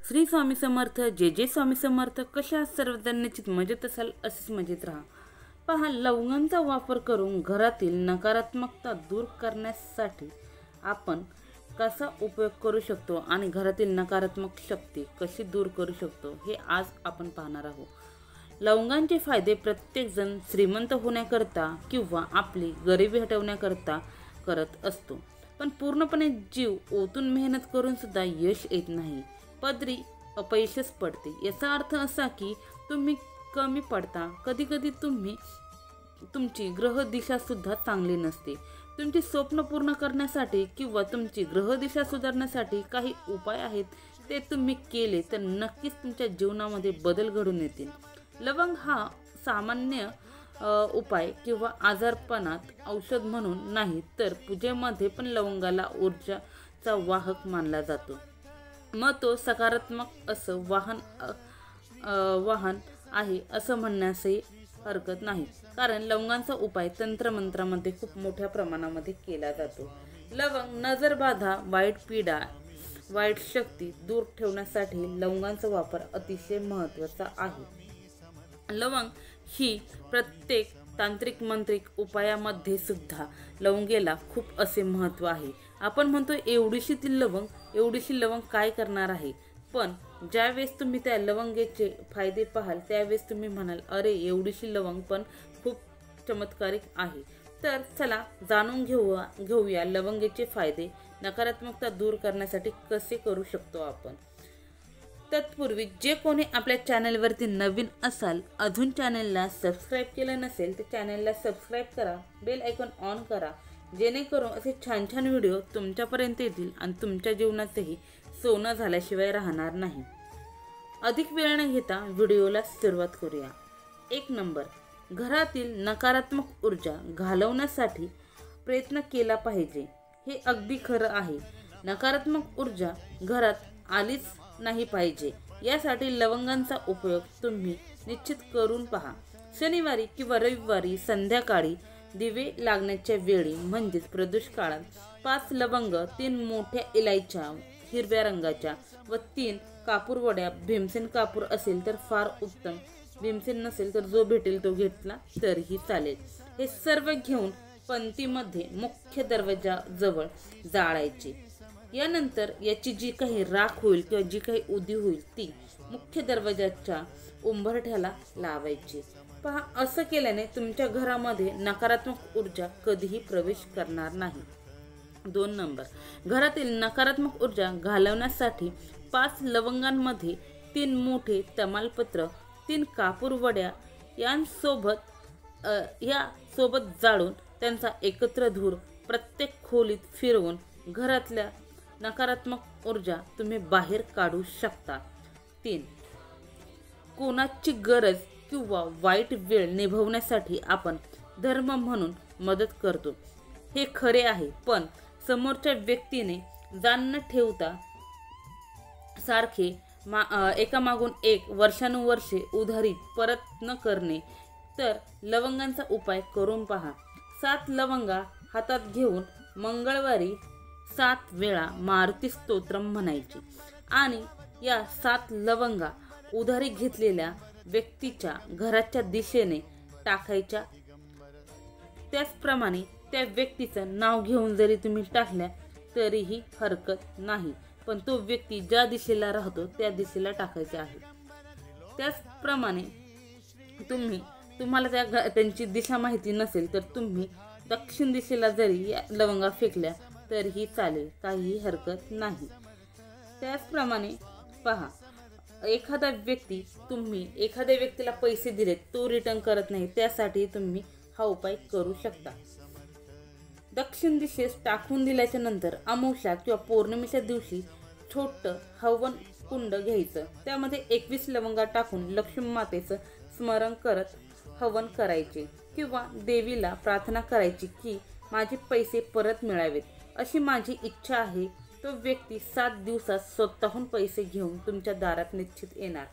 श्री स्वामी समर्थ, जे जे स्वामी समर्थ. कशा आहात सर्वजण? निश्चित मजेत असाल, असेच मजेत राहा. पहा, लवंगांचा वापर करून घरातील नकारात्मकता दूर करण्यासाठी आपण कसा उपयोग करू शकतो आणि घरातील नकारात्मक शक्ती कशी दूर करू शकतो हे आज आपण पाहणार आहोत. लवंगांचे फायदे प्रत्येकजण श्रीमंत होण्याकरता किंवा आपली गरिबी हटवण्याकरता करत असतो, पण पूर्णपणे जीव ओतून मेहनत करून सुद्धा यश येत नाही. पदरी अपयशच पडते. याचा अर्थ असा की तुम्ही कमी पडता. कधी कधी तुमची ग्रह दिशा सुद्धा चांगली नसते. तुमची स्वप्न पूर्ण करण्यासाठी किंवा तुमची ग्रह दिशा सुधारण्यासाठी काही उपाय आहेत. ते तुम्ही केले तर नक्कीच तुमच्या जीवनामध्ये बदल घडून येतील. लवंग हा सामान्य उपाय किंवा आजारपणात औषध म्हणून नाही, तर पूजेमध्ये पण लवंगाला ऊर्जाचा वाहक मानला जातो. मग तो सकारात्मक असं वाहन आहे असं म्हणण्यासही हरकत नाही, कारण लवंगांचा उपाय तंत्रमंत्रामध्ये खूप मोठ्या प्रमाणामध्ये केला जातो. लवंग नजरबाधा, वाईट पीडा, वाईट शक्ती दूर ठेवण्यासाठी लवंगांचा वापर अतिशय महत्त्वाचा आहे. लवंग ही प्रत्येक तांत्रिक मंत्रिक उपायामध्ये सुद्धा लवंगेला खूप असे महत्त्व आहे. आपण म्हणतो एवढीशी लवंग काय करणार आहे, पण ज्यावेळेस तुम्ही त्या लवंगेचे फायदे पाहाल त्यावेळेस तुम्ही म्हणाल, अरे एवढीशी लवंग पण खूप चमत्कारिक आहे. तर चला जाणून घेऊया लवंगेचे फायदे नकारात्मकता दूर करण्यासाठी कसे करू शकतो आपण. तत्पूर्वी जे कोणी आपल्या चॅनलवरती नवीन असाल, अजून चॅनलला सबस्क्राईब केलं नसेल तर चॅनलला सबस्क्राईब करा, बेल आयकॉन ऑन करा, जेणेकरून असे छान छान व्हिडिओ तुमच्यापर्यंत येतील आणि तुमच्या जीवनातही सोनं झाल्याशिवाय राहणार नाही. अधिक वेळ न घेता व्हिडिओला सुरुवात करूया. 1 नंबर, घरातील नकारात्मक ऊर्जा घालवण्यासाठी प्रयत्न केला पाहिजे. हे अगदी खरं आहे. नकारात्मक ऊर्जा घरात आलीच नाही पाहिजे, यासाठी लवंगांचा उपयोग तुम्ही निश्चित करून पहा. शनिवारी किंवा रविवारी संध्याकाळी दिवे लागण्याच्या वेळी म्हणजेच प्रदोष काळात 5 लवंग, 3 मोठ्या इलायच्या हिरव्या रंगाच्या व 3 कापूर वड्या, भीमसेन कापूर असेल तर फार उत्तम, भीमसेन नसेल तर जो भेटेल तो घेतला तरीही चालेल. हे सर्व घेऊन पंक्तीमध्ये मुख्य दरवाजाजवळ जाळायचे. यानंतर याची जी काही राख होईल किंवा जी काही उदी होईल ती मुख्य दरवाजाच्या उंबरठ्याला लावायची. पहा, असं केल्याने तुमच्या घरामध्ये नकारात्मक ऊर्जा कधीही प्रवेश करणार नाही. 2 नंबर, घरातील नकारात्मक ऊर्जा घालवण्यासाठी 5 लवंगांमध्ये 3 मोठे तमालपत्र, 3 कापूर वड्या सोबत जाळून त्यांचा एकत्र धूर प्रत्येक खोलीत फिरवून घरातल्या नकारात्मक ऊर्जा तुम्ही बाहेर काढू शकता. 3, कोणाची गरज किंवा वाईट वेळ निभवण्यासाठी आपण धर्म म्हणून मदत करतो, हे खरे आहे, पण समोरच्या व्यक्तीने जाण न ठेवता सारखे एकामागून एक वर्षानुवर्षे उधारी परत न करणे. तर लवंगांचा उपाय करून पहा. 7 लवंगा हातात घेऊन मंगळवारी 7 वेळा मारुती स्तोत्रम म्हणायचे आणि या 7 लवंगा उधारी घेतलेल्या व्यक्तीच्या घराच्या दिशेने टाकायच्या. त्याचप्रमाणे त्या व्यक्तीचं नाव घेऊन जरी तुम्ही टाकल्या तरीही हरकत नाही, पण तो व्यक्ती ज्या दिशेला राहतो त्या दिशेला टाकायचे आहे. त्याचप्रमाणे तुम्हाला त्यांची दिशा माहिती नसेल तर तुम्ही दक्षिण दिशेला जरी या लवंगा फेकल्या तरीही चालेल, काहीही हरकत नाही. त्याचप्रमाणे पहा, एखाद्या व्यक्तीला पैसे दिलेत, तो रिटर्न करत नाही, त्यासाठी तुम्ही हा उपाय करू शकता. दक्षिण दिशेस टाकून दिल्याच्या नंतर अमावस्या किंवा पौर्णिमेच्या दिवशी छोटं हवन कुंड घ्यायचं. त्यामध्ये 21 लवंगा टाकून लक्ष्मी मातेचं स्मरण करत हवन करायचे किंवा देवीला प्रार्थना करायची की माझे पैसे परत मिळावेत, अशी माझी इच्छा आहे. तो व्यक्ती 7 दिवसात स्वतःहून पैसे घेऊन तुमच्या दारात निश्चित येणार.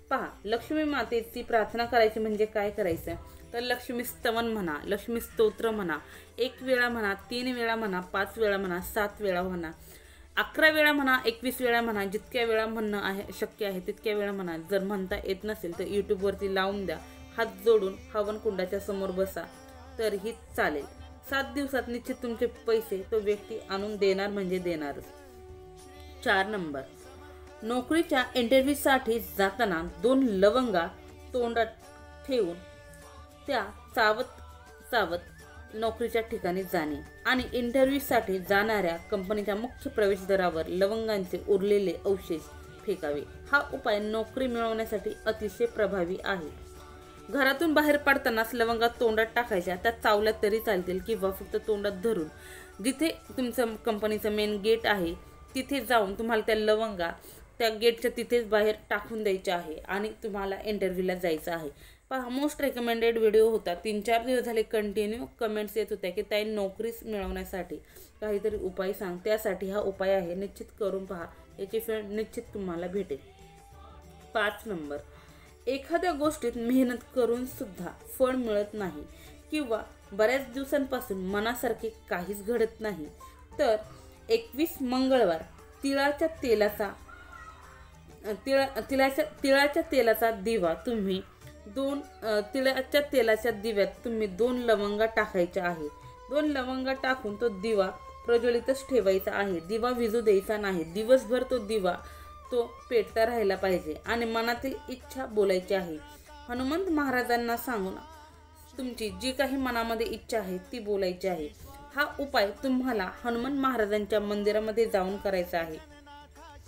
पहा, लक्ष्मी मातेची प्रार्थना करायची म्हणजे काय करायचं तर लक्ष्मी स्तवन म्हणा, लक्ष्मी स्तोत्र म्हणा, 1 वेळा म्हणा, 3 वेळा म्हणा, 5 वेळा म्हणा, 7 वेळा म्हणा. 11 वेळा म्हणा, 21 वेळा म्हणा, जितक्या वेळा म्हणणं आहे शक्य आहे तितक्या वेळा म्हणा. जर म्हणता येत नसेल तर यूट्यूबवरती लावून द्या, हात जोडून हवन कुंडाच्या समोर बसा तरीही चालेल. 7 दिवसात निश्चित तुमचे पैसे तो व्यक्ती आणून देणार म्हणजे देणारच. 4 नंबर, नोकरीच्या इंटरव्ह्यूसाठी जाताना 2 लवंगा तोंडात ठेवून त्या चावत चावत नोकरीच्या ठिकाणी जाणे आणि इंटरव्ह्यूसाठी जाणाऱ्या कंपनीच्या मुख्य प्रवेशद्वारावर लवंगांचे उरलेले अवशेष फेकावे. हा उपाय नोकरी मिळवण्यासाठी अतिशय प्रभावी आहे. घरातून बाहेर पडतानाच लवंगा तोंडात टाकायच्या, त्या चावल्या तरी चालतील किंवा फक्त तोंडात धरून जिथे तुमचं कंपनीचं मेन गेट आहे तिथे जाऊन तुम्हाला त्या लवंगा त्या गेटच्या तिथेच बाहेर टाकून द्यायच्या आहे आणि तुम्हाला इंटरव्ह्यूला जायचं आहे. पहा, मोस्ट रेकमेंडेड व्हिडिओ होता. 3-4 दिवस झाले कंटिन्यू कमेंट्स येत होत्या की ताई नोकरीच मिळवण्यासाठी काहीतरी उपाय सांग. त्यासाठी हा उपाय आहे, निश्चित करून पहा, याची फळ निश्चित तुम्हाला भेटेल. 5 नंबर, एखाद्या गोष्टीत मेहनत करून सुद्धा फळ मिळत नाही किंवा बऱ्याच दिवसांपासून मनासारखे काहीच घडत नाही तर 21 मंगळवार तिळाच्या तेलाचा दिवा तुम्ही तिळाच्या तेलाच्या दिव्यात तुम्ही 2 लवंगा टाकायच्या आहे. 2 लवंगा टाकून तो दिवा प्रज्वलितच ठेवायचा आहे. दिवा विझू द्यायचा नाही. दिवसभर तो दिवा तो पेटता राहायला पाहिजे आणि मनातील इच्छा बोलायची आहे. हनुमंत महाराजांना सांगून तुमची जी काही मनामध्ये इच्छा आहे ती बोलायची आहे. हा उपाय तुम्हाला हनुमान महाराजांच्या मंदिरामध्ये जाऊन करायचा आहे.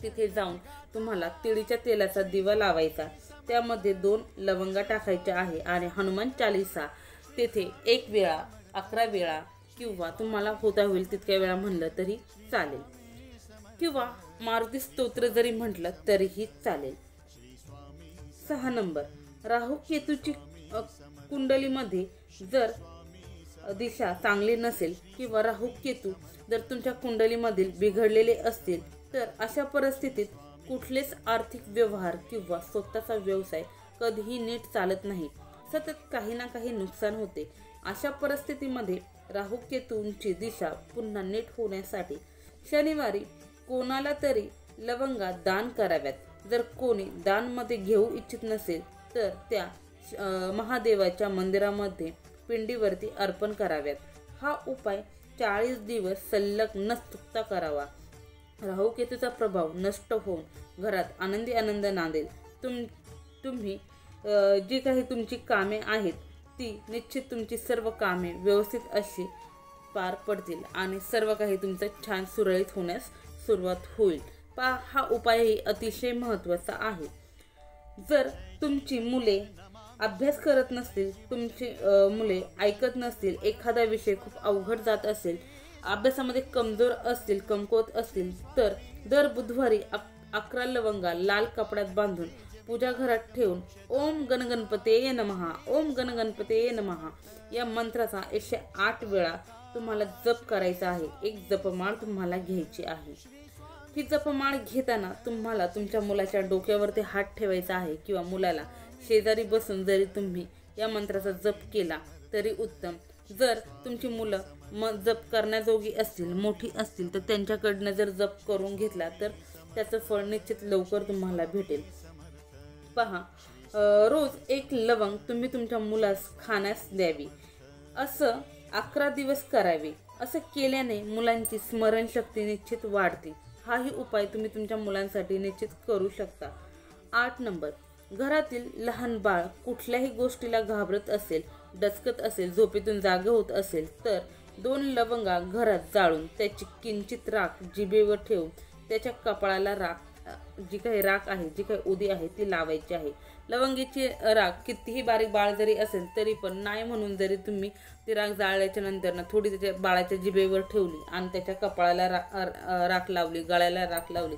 तिथे जाऊन तुम्हाला तिळीच्या तेलाचा दिवा लावायचा, त्यामध्ये 2 लवंगा टाकायच्या आहे आणि हनुमान चालीसा तेथे 1 वेळा, 11 वेळा किंवा तुम्हाला होता होईल तितक्या वेळा म्हणलं तरी चालेल किंवा मारुती स्तोत्र जरी म्हटलं तरीही चालेल. 6 नंबर, राहू केतूची कुंडलीमध्ये जर दिशा चांगली नसेल किंवा राहू केतू जर तुमच्या कुंडलीमधील बिघडलेले असतील तर अशा परिस्थितीत कुठलेच आर्थिक व्यवहार किंवा स्वतःचा व्यवसाय कधीही नीट चालत नाही. सतत काही ना काही नुकसान होते. अशा परिस्थितीमध्ये राहू केतूंची दिशा पुन्हा नीट होण्यासाठी शनिवारी कोणाला तरी लवंगा दान कराव्यात. जर कोणी दानमध्ये घेऊ इच्छित नसेल तर त्या महादेवाच्या मंदिरामध्ये पिंडीवरती अर्पण कराव्यात. हा उपाय 40 दिवस सलग न चुकता करावा. राहू केतूचा प्रभाव नष्ट होऊन घरात आनंदी आनंद नांदेल. तुम्ही जी काही तुमची कामे आहेत ती निश्चित तुमची सर्व कामे व्यवस्थित अशी पार पडतील आणि सर्व काही तुमचं छान सुरळीत होण्यास सुरुवात होईल. हा उपायही अतिशय महत्त्वाचा आहे. जर तुमची मुले अभ्यास करत नसतील, तुमची मुले ऐकत नसतील, एखादा विषय खूप अवघड जात असेल, अभ्यासामध्ये कमजोर असतील, कमकुवत असतील तर दर बुधवारी 11 लवंगा लाल कपड्यात बांधून पूजा घरात ठेवून ओम गणगणपते नमः, ओम गणगणपते नमः या मंत्राचा 108 वेळा तुम्हाला जप करायचा आहे. एक जपमाळ तुम्हाला घ्यायची आहे. ही जपमाळ घेताना तुम्हाला तुमच्या मुलाच्या डोक्यावरती हात ठेवायचा आहे किंवा मुलाला शेजारी बसून जरी तुम्ही या मंत्राचा जप केला तरी उत्तम. जर तुमची मुलं जप करण्याजोगी असतील, मोठी असतील तर त्यांच्याकडनं जर जप करून घेतला तर त्याचं फळ निश्चित लवकर तुम्हाला भेटेल. पहा, रोज 1 लवंग तुम्ही तुमच्या मुलास खाण्यास द्यावी. असं 11 दिवस करावे. असं केल्याने मुलांची स्मरणशक्ती निश्चित वाढते. हाही उपाय तुम्ही तुमच्या मुलांसाठी निश्चित करू शकता. 8 नंबर, घरातील लहान बाळ कुठल्याही गोष्टीला घाबरत असेल, डचकत असेल, झोपेतून जागे होत असेल तर 2 लवंगा घरात जाळून त्याची किंचित राख जिभेवर ठेवून त्याच्या कपाळाला जी काही राख आहे, जी काही उदी आहे ती लावायची आहे. लवंगीची राख कितीही बारीक बाळ जरी असेल तरी पण नाही म्हणून जरी तुम्ही ती राख जाळल्याच्या नंतर थोडी त्याच्या बाळाच्या जिभेवर ठेवली आणि त्याच्या कपाळाला राख लावली, गळ्याला राख लावली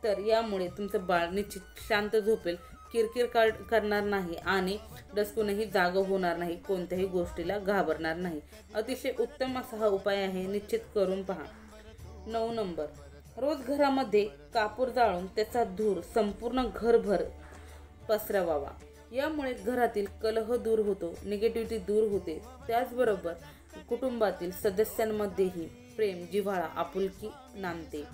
तर यामुळे तुमचं बाळ निश्चित शांत झोपेल, किरकिर करणार नाही आणि डसकूनही जागं होणार नाही, कोणत्याही गोष्टीला घाबरणार नाही. अतिशय उत्तम असा हा उपाय आहे, निश्चित करून पहा. 9 नंबर, रोज घरामध्ये कापूर जाळून त्याचा धूर संपूर्ण घरभर पसरवावा. यामुळे घरातील कलह दूर होतो, निगेटिव्हिटी दूर होते. त्याचबरोबर कुटुंबातील सदस्यांमध्येही प्रेम, जिव्हाळा, आपुलकी नांदते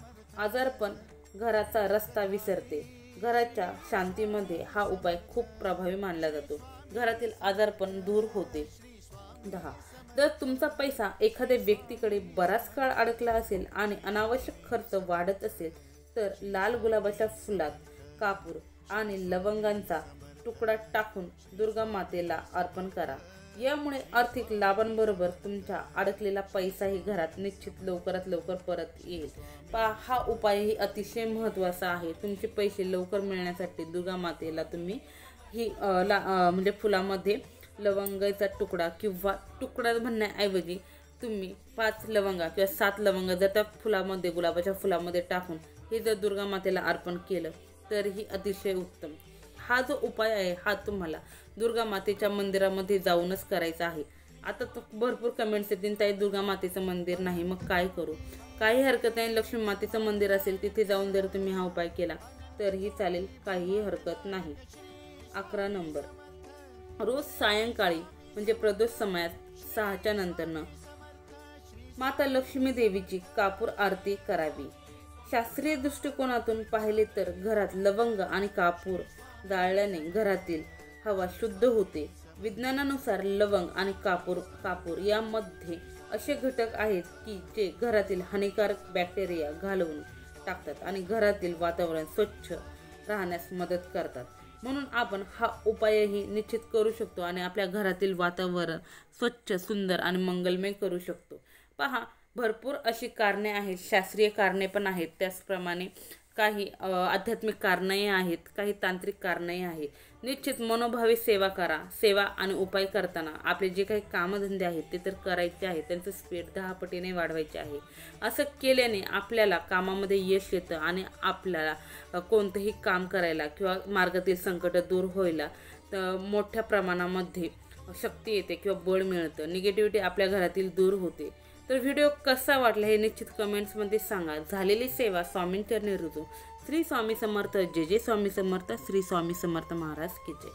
आजारपण घराचा रस्ता विसरते. घराच्या शांतीमध्ये हा उपाय खूप प्रभावी मानला जातो. घरातील आजारपण दूर होते. 10. जर तुमचा पैसा एखाद्या व्यक्तीकडे बराच काळ अडकला असेल आणि अनावश्यक खर्च वाढत असेल तर लाल गुलाबाच्या फुलात कापूर आणि लवंगांचा तुकडा टाकून दुर्गा मातेला अर्पण करा. यामुळे आर्थिक लाभांबरोबर तुमचा अडकलेला पैसाही घरात निश्चित लवकरात लवकर परत येईल. हा उपायही अतिशय महत्त्वाचा आहे. तुमचे पैसे लवकर मिळण्यासाठी दुर्गा मातेला तुम्ही ही म्हणजे फुलामध्ये लवंगाचा तुकडा किंवा तुकडा म्हणण्याऐवजी तुम्ही 5 लवंगा किंवा 7 लवंगा जर त्या फुलामध्ये गुलाबाच्या फुलामध्ये टाकून हे जर दुर्गा मातेला अर्पण केलं तर ही अतिशय उत्तम. हा जो उपाय आहे हा तुम्हाला दुर्गा मातेच्या मंदिरामध्ये जाऊनच करायचा आहे. आता तो भरपूर कमेंट्स येतील ताई दुर्गा मातेचं मंदिर नाही मग काय करू. काही हरकत नाही. लक्ष्मी मातेचं मंदिर असेल तिथे जाऊन जर तुम्ही हा उपाय केला तरीही चालेल, काहीही हरकत नाही. 11 नंबर, रोज सायंकाळी म्हणजे प्रदोष समयात 6च्या नंतरनं माता लक्ष्मी देवीची कापूर आरती करावी. शास्त्रीय दृष्टिकोनातून पाहिले तर घरात लवंग आणि कापूर जाळल्याने घरातील हवा शुद्ध होते. विज्ञानानुसार लवंग आणि कापूर यामध्ये असे घटक आहेत की जे घरातील हानिकारक बॅक्टेरिया घालवून टाकतात आणि घरातील वातावरण स्वच्छ राहण्यास मदत करतात. म्हणून आपण हा उपायही निश्चित करू शकतो आणि आपल्या घरातील वातावरण स्वच्छ, सुंदर आणि मंगलमय करू शकतो. पहा, भरपूर अशी कारणे आहेत, शास्त्रीय कारणे पण आहेत, त्याचप्रमाणे काही आध्यात्मिक कारणंही आहेत, काही तांत्रिक कारणंही आहेत. निश्चित मनोभावे सेवा करा. सेवा आणि उपाय करताना आपले जे काही कामधंदे आहेत ते तर करायचे आहेत, त्यांचं स्पीड 10 पटीने वाढवायचे आहे. असं केल्याने आपल्याला कामामध्ये यश येतं आणि आपल्याला कोणतंही काम करायला किंवा मार्गातील संकट दूर व्हायला मोठ्या प्रमाणामध्ये शक्ती येते किंवा बळ मिळतं. निगेटिव्हिटी आपल्या घरातील दूर होते. तर व्हिडिओ कसा वाटला हे निश्चित कमेंट्समध्ये सांगा. झालेली सेवा स्वामींचरणी रुजू. श्री स्वामी समर्थ. जय जय स्वामी समर्थ. श्री स्वामी समर्थ महाराज की जय.